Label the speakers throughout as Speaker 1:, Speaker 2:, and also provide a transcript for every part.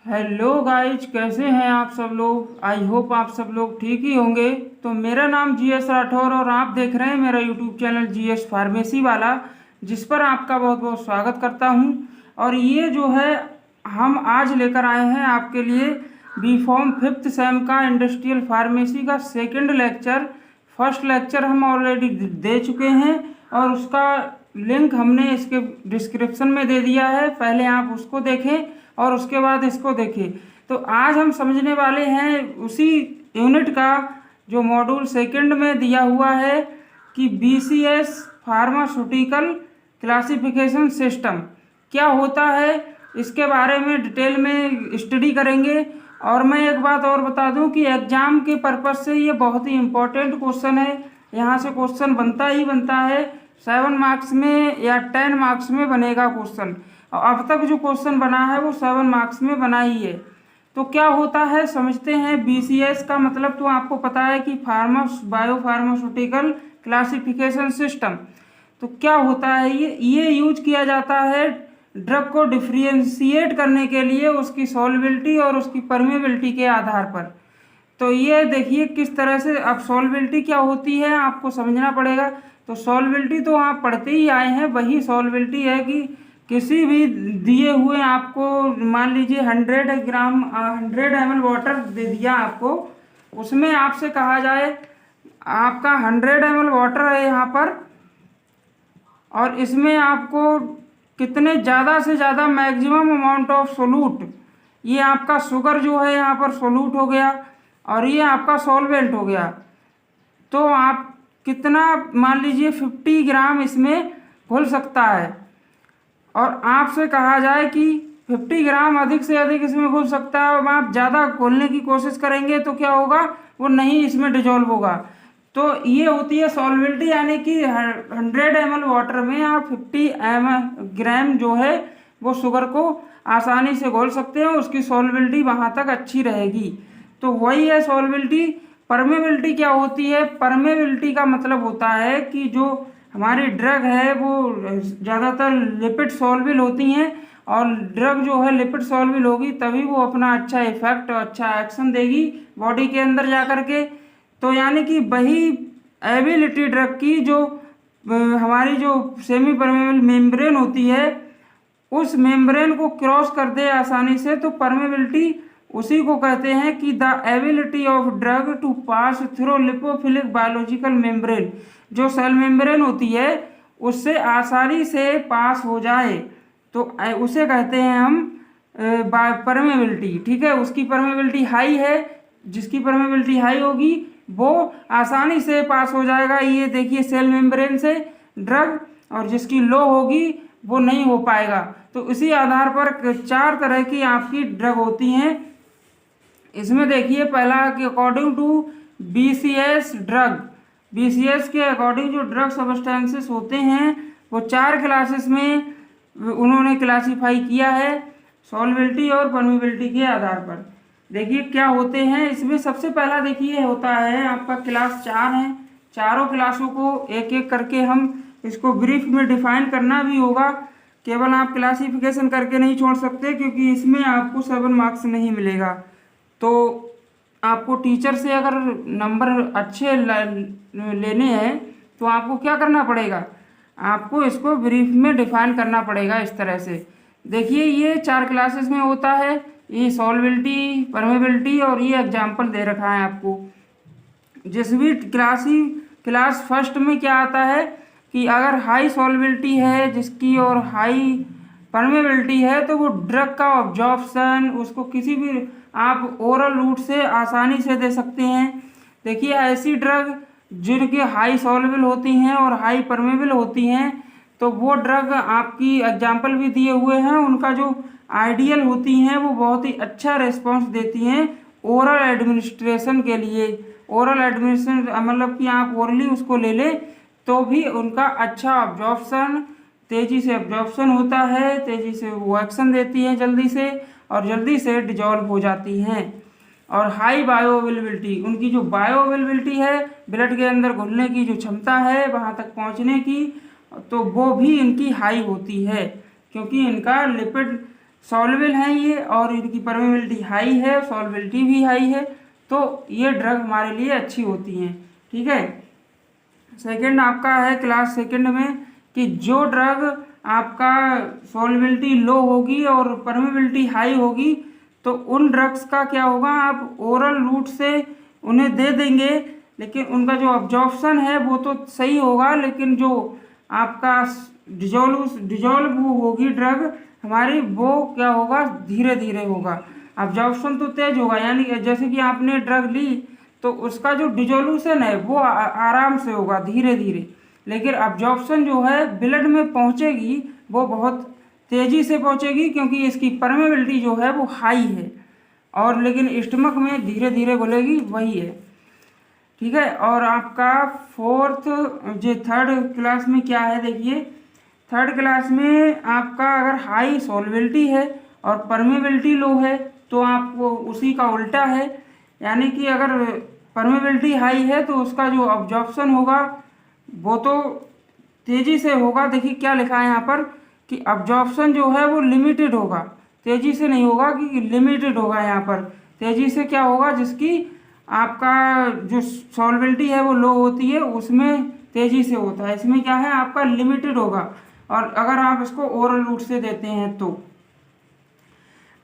Speaker 1: Hello guys, कैसे हैं आप सब लोग। आई होप आप सब लोग ठीक ही होंगे। तो मेरा नाम जीएस राठौर और आप देख रहे हैं मेरा यूट्यूब चैनल जीएस फार्मेसी वाला, जिस पर आपका बहुत बहुत स्वागत करता हूं। और ये जो है हम आज लेकर आए हैं आपके लिए बी फॉर्म 5th सेम का इंडस्ट्रियल फार्मेसी का सेकंड लेक्चर। फर्स्ट लेक्चर हम ऑलरेडी दे चुके हैं और उसका लिंक हमने इसके डिस्क्रिप्शन में दे दिया है। पहले आप उसको देखें और उसके बाद इसको देखें। तो आज हम समझने वाले हैं उसी यूनिट का जो मॉड्यूल सेकंड में दिया हुआ है कि बीसीएस फार्मास्यूटिकल क्लासिफिकेशन सिस्टम क्या होता है, इसके बारे में डिटेल में स्टडी करेंगे। और मैं एक बात और बता दूं कि एग्ज़ाम के पर्पज़ से ये बहुत ही इम्पोर्टेंट क्वेश्चन है। यहाँ से क्वेश्चन बनता ही बनता है। 7 मार्क्स में या 10 मार्क्स में बनेगा क्वेश्चन। अब तक जो क्वेश्चन बना है वो 7 मार्क्स में बना ही है। तो क्या होता है समझते हैं। बीसीएस का मतलब तो आपको पता है कि बायोफार्मास्यूटिकल क्लासिफिकेशन सिस्टम। तो क्या होता है, ये यूज किया जाता है ड्रग को डिफ्रेंशिएट करने के लिए उसकी सॉल्युबिलिटी और उसकी परमेबिलिटी के आधार पर। तो ये देखिए किस तरह से। अब सॉल्युबिलिटी क्या होती है आपको समझना पड़ेगा। तो सॉल्युबिलिटी तो आप पढ़ते ही आए हैं, वही सॉल्युबिलिटी है कि किसी भी दिए हुए आपको मान लीजिए 100 ml वाटर दे दिया आपको, उसमें आपसे कहा जाए आपका 100 ml वाटर है यहाँ पर और इसमें आपको कितने ज़्यादा से ज़्यादा मैक्सिमम अमाउंट ऑफ सोलूट, ये आपका शुगर जो है यहाँ पर सोलूट हो गया और ये आपका सॉल्वेंट हो गया। तो आप कितना मान लीजिए 50 ग्राम इसमें घुल सकता है और आपसे कहा जाए कि 50 ग्राम अधिक से अधिक इसमें घुल सकता है और आप ज़्यादा घोलने की कोशिश करेंगे तो क्या होगा, वो नहीं इसमें डिजोल्व होगा। तो ये होती है सॉल्युबिलिटी, यानी कि 100 ml वाटर में आप 50 ग्राम जो है वो शुगर को आसानी से घोल सकते हैं, उसकी सॉल्युबिलिटी वहाँ तक अच्छी रहेगी। तो वही है सॉल्युबिलिटी। परमेबिलिटी क्या होती है, परमेबिलिटी का मतलब होता है कि जो हमारी ड्रग है वो ज़्यादातर लिपिड सॉल्युबल होती हैं और ड्रग जो है लिपिड सॉल्युबल होगी तभी वो अपना अच्छा इफेक्ट और अच्छा एक्शन देगी बॉडी के अंदर जा कर के। तो यानी कि वही एबिलिटी ड्रग की जो हमारी जो सेमी परमेबल मेम्ब्रेन होती है उस मेम्ब्रेन को क्रॉस कर दे आसानी से, तो परमेबिलिटी उसी को कहते हैं कि the ability of drug to pass through lipophilic biological membrane. जो सेल मेम्ब्रेन होती है उससे आसानी से पास हो जाए तो उसे कहते हैं हम परमेबिलिटी। ठीक है, उसकी परमेबिलिटी हाई है, जिसकी परमेबिलिटी हाई होगी वो आसानी से पास हो जाएगा, ये देखिए सेल मेम्ब्रेन से ड्रग, और जिसकी लो होगी वो नहीं हो पाएगा। तो इसी आधार पर 4 तरह की आपकी ड्रग होती हैं। इसमें देखिए पहला कि according to BCS drug, BCS के अकॉर्डिंग जो ड्रग सब्सटेंसेस होते हैं वो 4 क्लासेस में उन्होंने क्लासीफाई किया है सॉल्युबिलिटी और परमेबिलिटी के आधार पर। देखिए क्या होते हैं इसमें। सबसे पहला देखिए होता है आपका क्लास 4 है। चारों क्लासों को एक एक करके हम इसको ब्रीफ में डिफाइन करना भी होगा, केवल आप क्लासिफिकेशन करके नहीं छोड़ सकते क्योंकि इसमें आपको 7 मार्क्स नहीं मिलेगा। तो आपको टीचर से अगर नंबर अच्छे लेने हैं तो आपको क्या करना पड़ेगा, आपको इसको ब्रीफ में डिफाइन करना पड़ेगा इस तरह से। देखिए ये 4 क्लासेस में होता है, ये सॉल्युबिलिटी, परमेबिलिटी और ये एग्जाम्पल दे रखा है आपको। जिस भी क्लास फर्स्ट में क्या आता है कि अगर हाई सॉल्युबिलिटी है जिसकी और हाई परमेबिलिटी है तो वो ड्रग का ऑब्जॉर्प्शन उसको किसी भी आप ओरल रूट से आसानी से दे सकते हैं। देखिए ऐसी ड्रग जिनकी हाई सॉल्युबल होती हैं और हाई परमेबल होती हैं तो वो ड्रग आपकी एग्जाम्पल भी दिए हुए हैं, उनका जो आइडियल होती हैं वो बहुत ही अच्छा रिस्पॉन्स देती हैं ओरल एडमिनिस्ट्रेशन के लिए। ओरल एडमिनिस्ट्रेशन मतलब कि आप ओरली उसको ले लें तो भी उनका अच्छा ऑब्जॉर्प्शन, तेज़ी से ऑब्जॉर्प्शन होता है, तेज़ी से वो एक्शन देती हैं जल्दी से और जल्दी से डिजॉल्व हो जाती हैं। और हाई बायो अवेलेबिलिटी, उनकी जो बायो अवेलेबिलिटी है ब्लड के अंदर घुलने की जो क्षमता है वहाँ तक पहुँचने की, तो वो भी इनकी हाई होती है क्योंकि इनका लिपिड सॉल्युबल हैं ये, और इनकी परमेबिलिटी हाई है, सॉल्युबिलिटी भी हाई है, तो ये ड्रग हमारे लिए अच्छी होती हैं। ठीक है। सेकंड आपका है क्लास सेकंड में कि जो ड्रग आपका सॉल्युबिलिटी लो होगी और परमेबिलिटी हाई होगी, तो उन ड्रग्स का क्या होगा, आप ओरल रूट से उन्हें दे देंगे, लेकिन उनका जो अब्जॉर्प्शन है वो तो सही होगा, लेकिन जो आपका डिजोल्व होगी ड्रग हमारी, वो क्या होगा, धीरे धीरे होगा। अब्जॉर्प्शन तो तेज होगा, यानी जैसे कि आपने ड्रग ली तो उसका जो डिजोल्यूशन है वो आराम से होगा, धीरे धीरे, लेकिन अब्जॉर्प्शन जो है ब्लड में पहुंचेगी वो बहुत तेजी से पहुंचेगी, क्योंकि इसकी परमेबिलिटी जो है वो हाई है, और लेकिन स्टमक में धीरे धीरे घुलेगी, वही है। ठीक है। और आपका फोर्थ जो थर्ड क्लास में क्या है, देखिए थर्ड क्लास में आपका अगर हाई सॉल्युबिलिटी है और परमेबिलिटी लो है, तो आपको उसी का उल्टा है, यानी कि अगर परमेबिलिटी हाई है तो उसका जो अब्जॉर्प्शन होगा वो तो तेज़ी से होगा। देखिए क्या लिखा है यहाँ पर कि अब्जॉर्प्शन जो है वो लिमिटेड होगा, तेज़ी से नहीं होगा, कि लिमिटेड होगा। यहाँ पर तेज़ी से क्या होगा, जिसकी आपका जो सॉल्युबिलिटी है वो लो होती है उसमें तेज़ी से होता है, इसमें क्या है आपका लिमिटेड होगा, और अगर आप इसको ओरल रूट से देते हैं तो।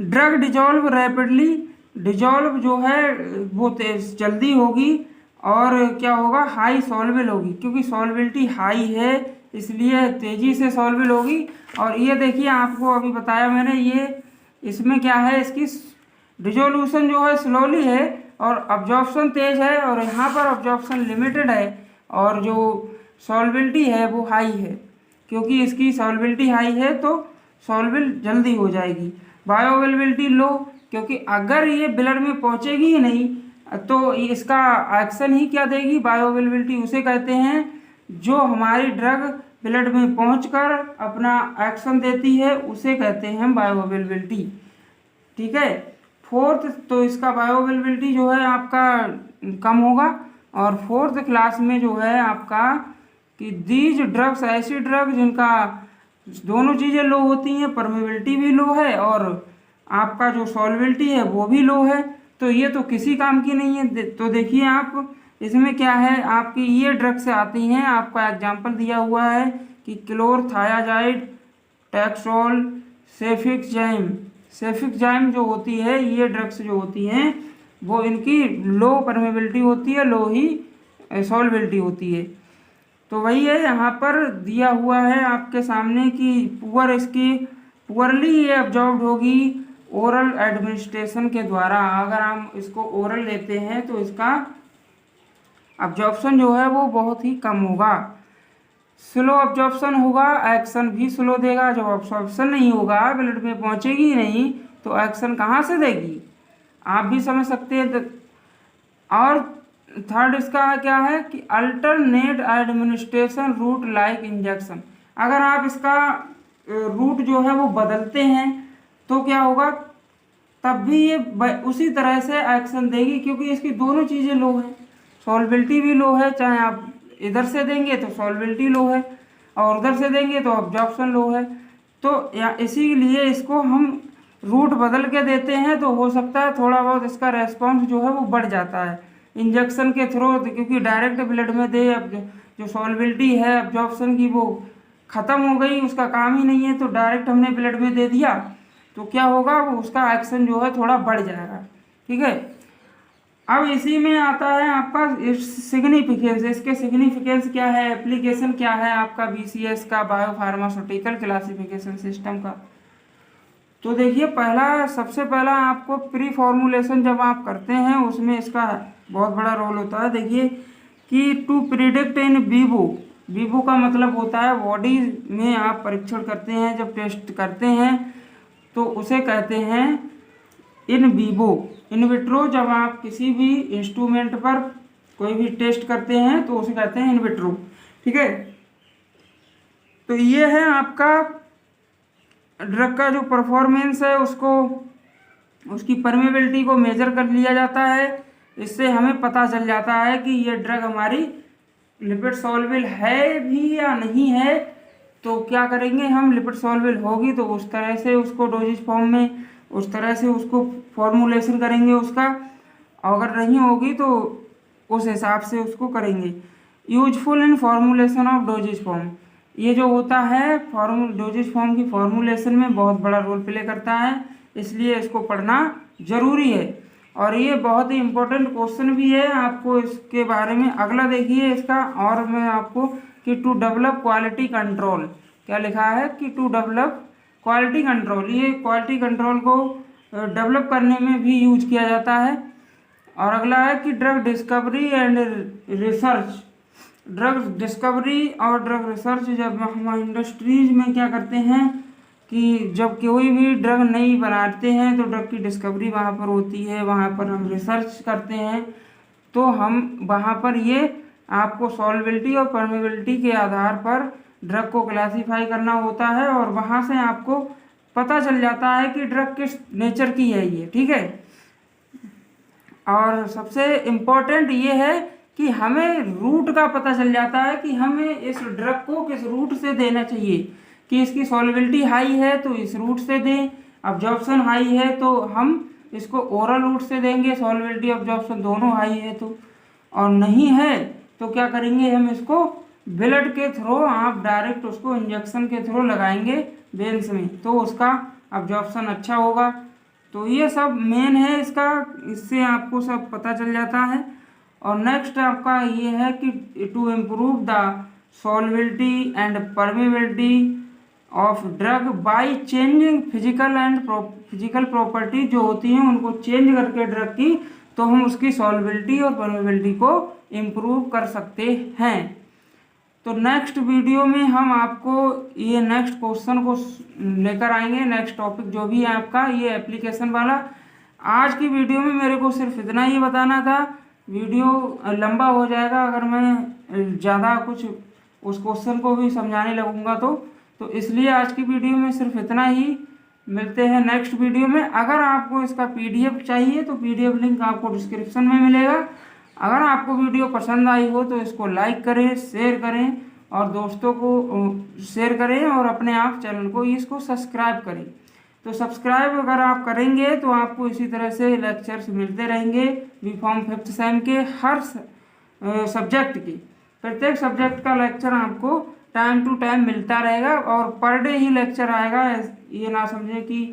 Speaker 1: ड्रग डिजॉल्व रैपिडली, डिजॉल्व जो है वो तेज जल्दी होगी, और क्या होगा, हाई सॉल्युबल होगी, क्योंकि सॉल्युबिलिटी हाई है इसलिए तेज़ी से सॉल्युबल होगी। और ये देखिए आपको अभी बताया मैंने, ये इसमें क्या है, इसकी डिजोल्यूशन जो है स्लोली है और अब्जॉर्प्शन तेज है, और यहाँ पर अब्जॉर्प्शन लिमिटेड है, और जो सॉल्युबिलिटी है वो हाई है, क्योंकि इसकी सॉल्युबिलिटी हाई है तो सॉल्युबल जल्दी हो जाएगी। बायोअवेलेबिलिटी लो, क्योंकि अगर ये ब्लड में पहुंचेगी ही नहीं तो इसका एक्शन ही क्या देगी, बायोअवेलेबिलिटी उसे कहते हैं जो हमारी ड्रग ब्लड में पहुंचकर अपना एक्शन देती है, उसे कहते हैं बायोअवेलेबिलिटी। ठीक है। फोर्थ तो इसका बायोअवेलेबिलिटी जो है आपका कम होगा। और फोर्थ क्लास में जो है आपका कि दीज ड्रग्स, ऐसी ड्रग जिनका दोनों चीज़ें लो होती हैं, परमेबिलिटी भी लो है और आपका जो सॉल्युबिलिटी है वो भी लो है, तो ये तो किसी काम की नहीं है। तो देखिए आप इसमें क्या है, आपकी ये ड्रग से आती हैं, आपका एग्जांपल दिया हुआ है कि क्लोरथायाजाइड, टैक्सोल, सेफिक्जाइम। सेफिक्जाइम जो होती है, ये ड्रग्स जो होती हैं वो इनकी लो परमेबिलिटी होती है, लो ही सॉल्युबिलिटी होती है। तो वही है यहाँ पर दिया हुआ है आपके सामने कि पुअरली ये अब्जॉर्ब्ड होगी ओरल एडमिनिस्ट्रेशन के द्वारा। अगर हम इसको ओरल लेते हैं तो इसका अब्जॉर्प्शन जो है वो बहुत ही कम होगा, स्लो अब्जॉर्प्शन होगा, एक्शन भी स्लो देगा। जब अब्जॉर्प्शन नहीं होगा, ब्लड में पहुंचेगी नहीं, तो एक्शन कहाँ से देगी, आप भी समझ सकते हैं। और थर्ड इसका क्या है कि alternate administration route like injection. अगर आप इसका रूट जो है वो बदलते हैं तो क्या होगा, तब भी ये उसी तरह से एक्शन देगी, क्योंकि इसकी दोनों चीज़ें लो है, सॉल्युबिलिटी भी लो है, चाहे आप इधर से देंगे तो सॉल्युबिलिटी लो है और उधर से देंगे तो अब्जॉर्प्शन लो है। तो इसीलिए इसको हम रूट बदल के देते हैं, तो हो सकता है थोड़ा बहुत इसका रेस्पॉन्स जो है वो बढ़ जाता है इंजेक्शन के थ्रू, क्योंकि डायरेक्ट ब्लड में दे, अब जो सॉल्युबिलिटी है अब्जॉर्प्शन की वो ख़त्म हो गई, उसका काम ही नहीं है, तो डायरेक्ट हमने ब्लड में दे दिया, तो क्या होगा, वो उसका एक्शन जो है थोड़ा बढ़ जाएगा। ठीक है। अब इसी में आता है आपका सिग्निफिकेंस। इसके सिग्निफिकेंस क्या है, एप्लीकेशन क्या है आपका बीसीएस का, बायोफार्मास्यूटिकल क्लासिफिकेशन सिस्टम का। तो देखिए सबसे पहला आपको प्री फॉर्मुलेशन जब आप करते हैं उसमें इसका बहुत बड़ा रोल होता है। देखिए कि to predict in vivo, vivo का मतलब होता है बॉडी में आप परीक्षण करते हैं, जब टेस्ट करते हैं तो उसे कहते हैं इन वीवो। इन विट्रो जब आप किसी भी इंस्ट्रूमेंट पर कोई भी टेस्ट करते हैं तो उसे कहते हैं इन विट्रो। ठीक है। तो ये है आपका ड्रग का जो परफॉर्मेंस है, उसकी परमेबिलिटी को मेजर कर लिया जाता है। इससे हमें पता चल जाता है कि ये ड्रग हमारी लिपिड सॉल्युबल है भी या नहीं है, तो क्या करेंगे हम, लिपिड सॉल्युबल होगी तो उस तरह से उसको डोजेज फॉर्म में उस तरह से उसको फॉर्मुलेशन करेंगे उसका, अगर नहीं होगी तो उस हिसाब से उसको करेंगे। Useful in formulation of doses form, ये जो होता है डोजेज फॉर्म की फॉर्मुलेशन में बहुत बड़ा रोल प्ले करता है, इसलिए इसको पढ़ना जरूरी है। और ये बहुत ही इम्पोर्टेंट क्वेश्चन भी है, आपको इसके बारे में अगला देखिए इसका। और मैं आपको कि टू डेवलप क्वालिटी कंट्रोल, क्या लिखा है कि टू डेवलप क्वालिटी कंट्रोल, ये क्वालिटी कंट्रोल को डेवलप करने में भी यूज किया जाता है। और अगला है कि drug discovery and research, drug discovery और ड्रग रिसर्च, जब हम इंडस्ट्रीज में क्या करते हैं कि जब कोई भी ड्रग नई बनाते हैं तो ड्रग की डिस्कवरी वहाँ पर होती है, वहाँ पर हम रिसर्च करते हैं, तो हम वहाँ पर ये आपको सॉल्युबिलिटी और परमेबिलिटी के आधार पर ड्रग को क्लासीफाई करना होता है, और वहाँ से आपको पता चल जाता है कि ड्रग किस नेचर की है ये, ठीक है। और सबसे इम्पोर्टेंट ये है कि हमें रूट का पता चल जाता है कि हमें इस ड्रग को किस रूट से देना चाहिए, कि इसकी सॉल्युबिलिटी हाई है तो इस रूट से दें, अब्जॉर्प्शन हाई है तो हम इसको ओरल रूट से देंगे, सॉल्युबिलिटी अब्जॉर्प्शन दोनों हाई है तो, और नहीं है तो क्या करेंगे हम इसको ब्लड के थ्रू, आप डायरेक्ट उसको इंजेक्शन के थ्रू लगाएंगे वेन्स में, तो उसका अब्जॉर्प्शन अच्छा होगा। तो ये सब मेन है इसका, इससे आपको सब पता चल जाता है। और नेक्स्ट आपका ये है कि to improve the solubility and permeability of drug by changing physical property जो होती हैं उनको चेंज करके ड्रग की, तो हम उसकी सॉल्युबिलिटी और परमेबिलिटी को इम्प्रूव कर सकते हैं। तो नेक्स्ट वीडियो में हम आपको ये नेक्स्ट क्वेश्चन को लेकर आएंगे, नेक्स्ट टॉपिक जो भी है आपका ये एप्लीकेशन वाला। आज की वीडियो में मेरे को सिर्फ इतना ही बताना था, वीडियो लंबा हो जाएगा अगर मैं ज़्यादा कुछ उस क्वेश्चन को भी समझाने लगूंगा तो इसलिए आज की वीडियो में सिर्फ इतना ही। मिलते हैं नेक्स्ट वीडियो में। अगर आपको इसका PDF चाहिए तो PDF लिंक आपको डिस्क्रिप्शन में मिलेगा। अगर आपको वीडियो पसंद आई हो तो इसको लाइक करें, शेयर करें और दोस्तों को शेयर करें, और अपने आप चैनल को इसको सब्सक्राइब करें। तो सब्सक्राइब अगर आप करेंगे तो आपको इसी तरह से लेक्चर्स मिलते रहेंगे B.Pharm 5th सेम के हर सब्जेक्ट की, प्रत्येक सब्जेक्ट का लेक्चर आपको टाइम टू टाइम मिलता रहेगा, और पर डे ही लेक्चर आएगा। ये ना समझे कि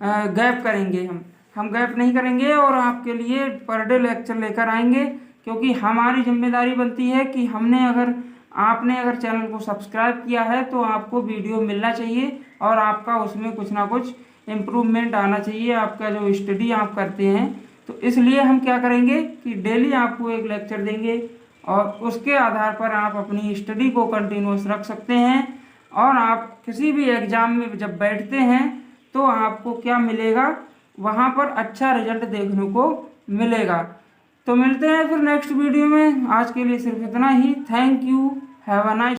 Speaker 1: गैप करेंगे, हम गैप नहीं करेंगे और आपके लिए पर डे लेक्चर लेकर आएंगे, क्योंकि हमारी जिम्मेदारी बनती है कि आपने अगर चैनल को सब्सक्राइब किया है तो आपको वीडियो मिलना चाहिए और आपका उसमें कुछ ना कुछ इम्प्रूवमेंट आना चाहिए, आपका जो स्टडी आप करते हैं। तो इसलिए हम क्या करेंगे कि डेली आपको एक लेक्चर देंगे और उसके आधार पर आप अपनी स्टडी को कंटिन्यूस रख सकते हैं, और आप किसी भी एग्ज़ाम में जब बैठते हैं तो आपको क्या मिलेगा, वहाँ पर अच्छा रिजल्ट देखने को मिलेगा। तो मिलते हैं फिर नेक्स्ट वीडियो में, आज के लिए सिर्फ इतना ही। Thank you, have a nice